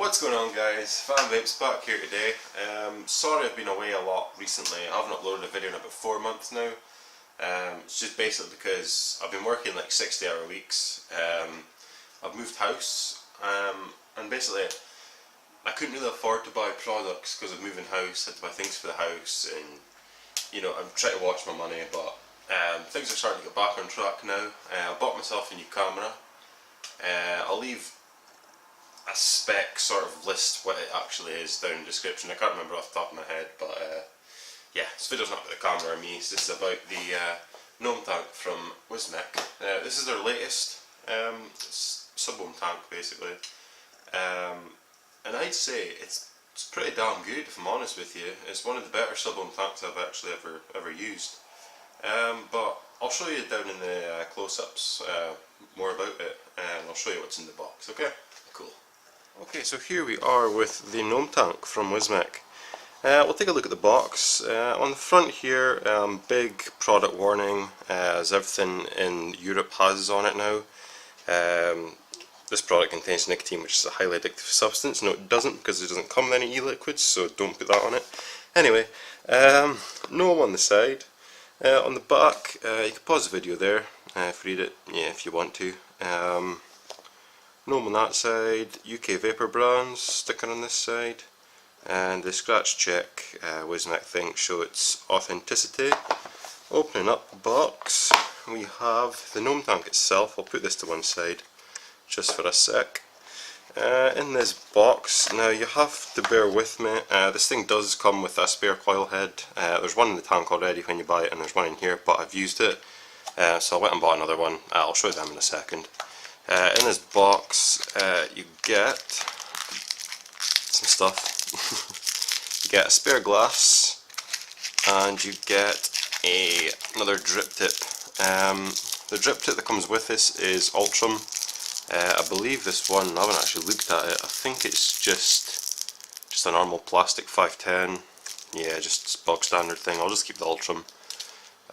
What's going on, guys? FanVapes back here today. Sorry I've been away a lot recently. I haven't uploaded a video in about 4 months now. It's just basically because I've been working like 60-hour weeks. I've moved house, and basically I couldn't really afford to buy products because of moving house. I had to buy things for the house, and you know, I'm trying to watch my money, but things are starting to get back on track now. I bought myself a new camera. I'll leave a spec sort of list what it actually is down in the description. I can't remember off the top of my head, but yeah, this video's not about the camera or me, it's just about the Gnome tank from Wismec. This is their latest sub-ohm tank basically, and I'd say it's pretty damn good, if I'm honest with you. It's one of the better sub-ohm tanks I've actually ever used. But I'll show you down in the close-ups more about it, and I'll show you what's in the box, okay? Cool. Okay, so here we are with the Gnome tank from Wismec. We'll take a look at the box. On the front here, big product warning, as everything in Europe has on it now. This product contains nicotine, which is a highly addictive substance. No, it doesn't, because it doesn't come with any e-liquids, so don't put that on it. Anyway, Gnome on the side. On the back, you can pause the video there, read it, yeah, if you want to. Gnome on that side, UK Vapor Brands sticker on this side, and the scratch check Wismec thing show its authenticity. Opening up the box, we have the Gnome tank itself. I'll put this to one side just for a sec. In this box, now you have to bear with me, this thing does come with a spare coil head. There's one in the tank already when you buy it, and there's one in here, but I've used it, so I went and bought another one. I'll show you them in a second. In this box you get some stuff. You get a spare glass, and you get another drip tip. The drip tip that comes with this is Ultram. I believe this one, I haven't actually looked at it, I think it's just a normal plastic 510. Yeah, just bog standard thing. I'll just keep the Ultram.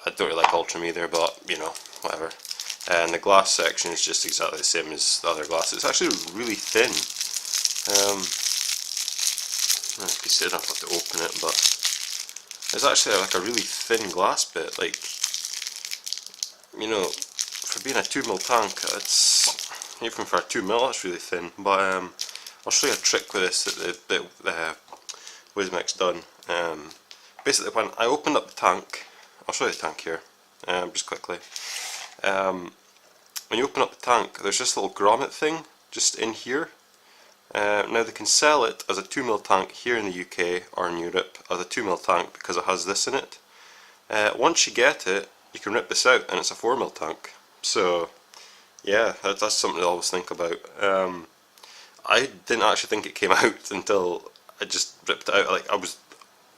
I don't really like Ultram either, but you know, whatever. And the glass section is just exactly the same as the other glass. It's actually really thin. As you can see, I don't have to open it, but it's actually like a really thin glass bit. Like, you know, for being a 2mm tank, it's even for a 2mm, that's really thin. But I'll show you a trick with this that Wismec's done. Basically, when I opened up the tank, I'll show you the tank here, just quickly. When you open up the tank, there's this little grommet thing just in here. Now they can sell it as a 2mm tank here in the UK or in Europe as a 2mm tank because it has this in it. Once you get it, you can rip this out and it's a 4mm tank. So yeah, that's something to always think about. I didn't actually think it came out until I just ripped it out. Like, I was,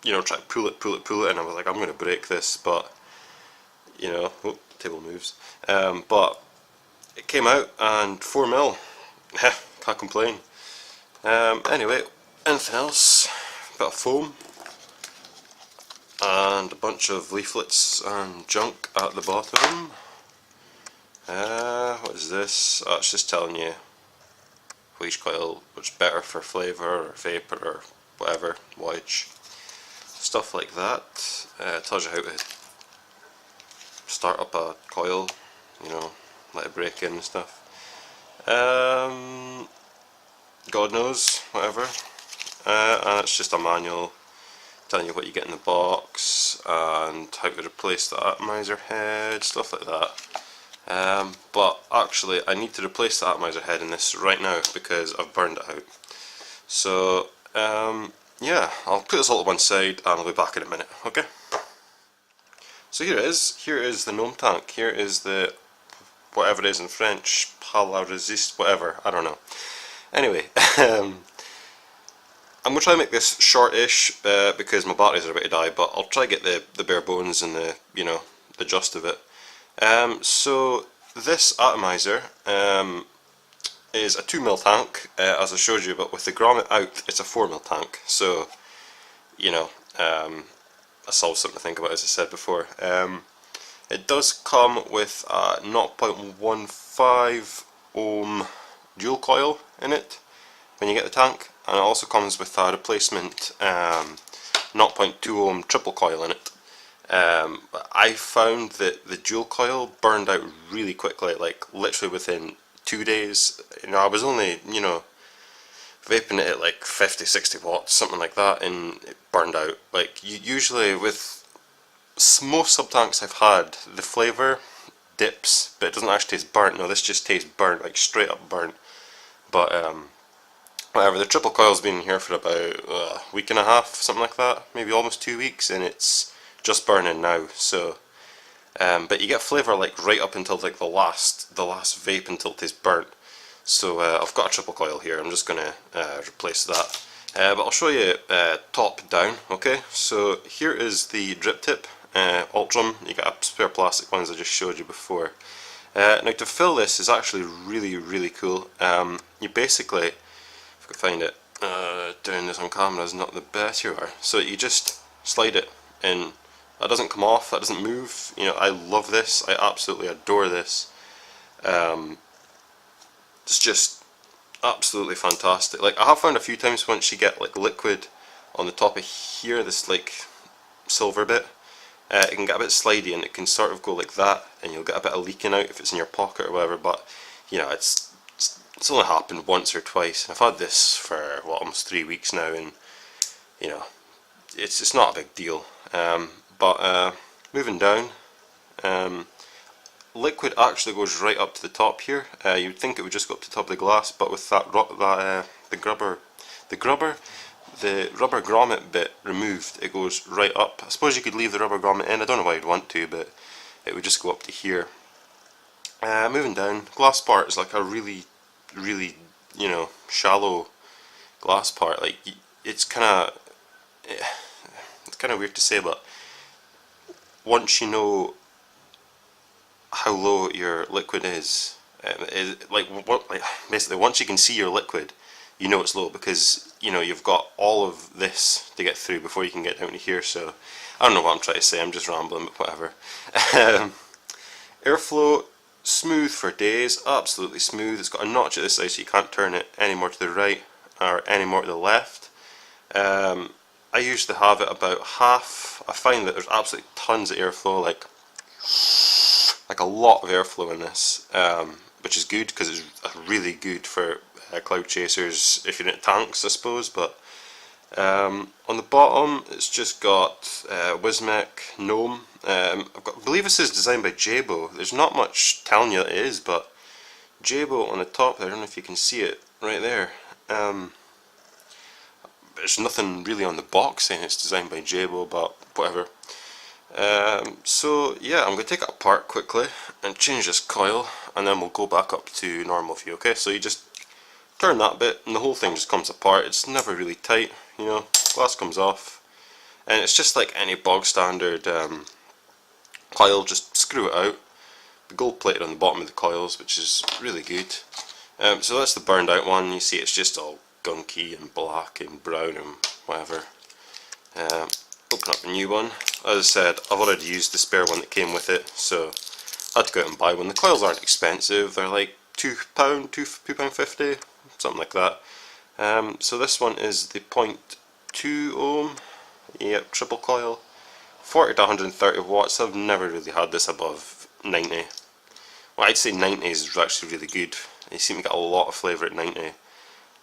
you know, trying to pull it, and I was like, I'm going to break this, but you know, oh, table moves. But it came out, and 4mm, can't complain. Anyway, anything else? A bit of foam, and a bunch of leaflets and junk at the bottom. What is this? Oh, it's just telling you which coil was better for flavour or vapour or whatever, wattage. Stuff like that. It tells you how to start up a coil, you know, let it break in and stuff. God knows, whatever. And it's just a manual telling you what you get in the box and how to replace the atomizer head, stuff like that. But actually I need to replace the atomizer head in this right now because I've burned it out. So yeah, I'll put this all to one side and I'll be back in a minute, okay? So here is the Gnome tank. Here is the, whatever it is in French, Pala Resist, whatever, I don't know. Anyway, I'm going to try to make this short-ish because my batteries are about to die, but I'll try to get the bare bones and the, you know, the gist of it. So this atomizer is a 2mm tank, as I showed you, but with the grommet out, it's a 4mm tank. So, you know, that's always something to think about, as I said before. It does come with a 0.15 ohm dual coil in it when you get the tank, and it also comes with a replacement 0.2 ohm triple coil in it. But I found that the dual coil burned out really quickly, like literally within 2 days. You know, I was only, you know, vaping it at like 50-60 watts, something like that, and it burned out. Like, usually with most sub-tanks I've had, the flavour dips, but it doesn't actually taste burnt. No, this just tastes burnt, like straight up burnt. But whatever, the triple coil's been here for about a week and a half, something like that, maybe almost 2 weeks, and it's just burning now. So, but you get flavour like right up until like the last vape until it tastes burnt. So I've got a triple coil here. I'm just gonna replace that. But I'll show you top down. Okay, so here is the drip tip Ultram. You got a spare plastic ones I just showed you before. Now to fill this is actually really cool. You basically, if I can find it, doing this on camera is not the best. Here we are. So you just slide it in. That doesn't come off. That doesn't move. You know, I love this. I absolutely adore this. It's just absolutely fantastic. Like, I have found a few times once you get like liquid on the top of here, this like silver bit, it can get a bit slidey and it can sort of go like that, and you'll get a bit of leaking out if it's in your pocket or whatever. But you know, it's only happened once or twice. I've had this for what, almost 3 weeks now, and you know, it's not a big deal. But moving down, liquid actually goes right up to the top here. You'd think it would just go up to the top of the glass, but with that the rubber grommet bit removed, it goes right up. I suppose you could leave the rubber grommet in. I don't know why you'd want to, but it would just go up to here. Moving down, glass part is like a really, you know, shallow glass part. Like, it's kind of weird to say, but once you know how low your liquid is, basically once you can see your liquid, you know it's low, because you know you've got all of this to get through before you can get down to here. So I don't know what I'm trying to say, I'm just rambling, but whatever. Airflow, smooth for days, absolutely smooth. It's got a notch at this side so you can't turn it any more to the right or any more to the left. I usually have it about half. I find that there's absolutely tons of airflow, like a lot of airflow in this, which is good because it's really good for cloud chasers if you're in tanks, I suppose. But on the bottom, it's just got Wismec Gnome. I believe this is designed by JayBo. There's not much telling you that it is, but JayBo on the top there, I don't know if you can see it right there. There's nothing really on the box saying it's designed by JayBo, but whatever. So yeah, I'm going to take it apart quickly and change this coil, and then we'll go back up to normal view. Okay, so you just turn that bit and the whole thing just comes apart. It's never really tight, you know, glass comes off, and it's just like any bog standard coil. Just screw it out. The gold plated on the bottom of the coils, which is really good. So that's the burned out one. You see it's just all gunky and black and brown and whatever. Open up a new one. As I said, I've already used the spare one that came with it, so I had to go out and buy one. The coils aren't expensive, they're like £2, £2.50, something like that. So this one is the 0.2 ohm, yep, triple coil, 40 to 130 watts. I've never really had this above 90. Well, I'd say 90 is actually really good. You seem to get a lot of flavour at 90.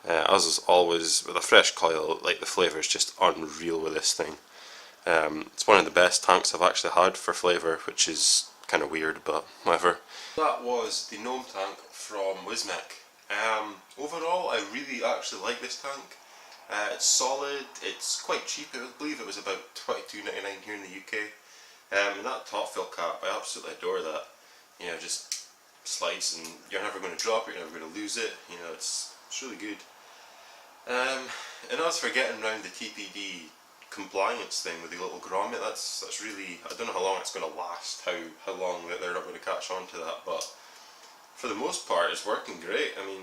As is always with a fresh coil, like, the flavour is just unreal with this thing. It's one of the best tanks I've actually had for flavour, which is kind of weird, but whatever. That was the Gnome tank from Wismec. Overall, I really actually like this tank. It's solid, it's quite cheap. I believe it was about £22.99 here in the UK. And that top fill cap, I absolutely adore that. You know, just slides and you're never going to drop it, you're never going to lose it. You know, it's really good. And as for getting around the TPD compliance thing with the little grommet, that's really, I don't know how long it's going to last, how long that they're not going to catch on to that, but for the most part it's working great. I mean,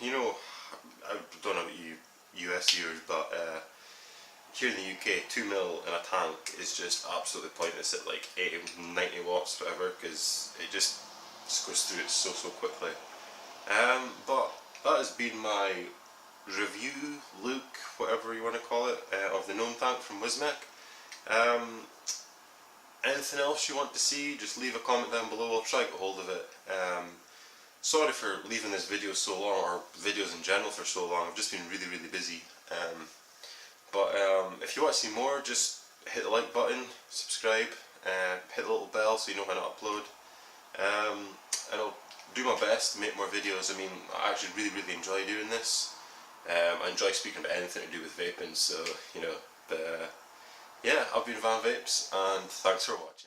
you know, I don't know about you US viewers, but here in the UK, 2mm in a tank is just absolutely pointless at like 80, 90 watts, whatever, because it just goes through it so quickly. But that has been my review, look, whatever you want to call it, of the Gnome tank from Wismec. Anything else you want to see, just leave a comment down below, I'll try to get hold of it. Sorry for leaving this video so long, or videos in general for so long. I've just been really busy. But if you want to see more, just hit the like button, subscribe, hit the little bell so you know when I upload. And I'll do my best to make more videos. I mean, I actually really enjoy doing this. I enjoy speaking about anything to do with vaping, so, you know, but yeah, I've been Van Vapes, and thanks for watching.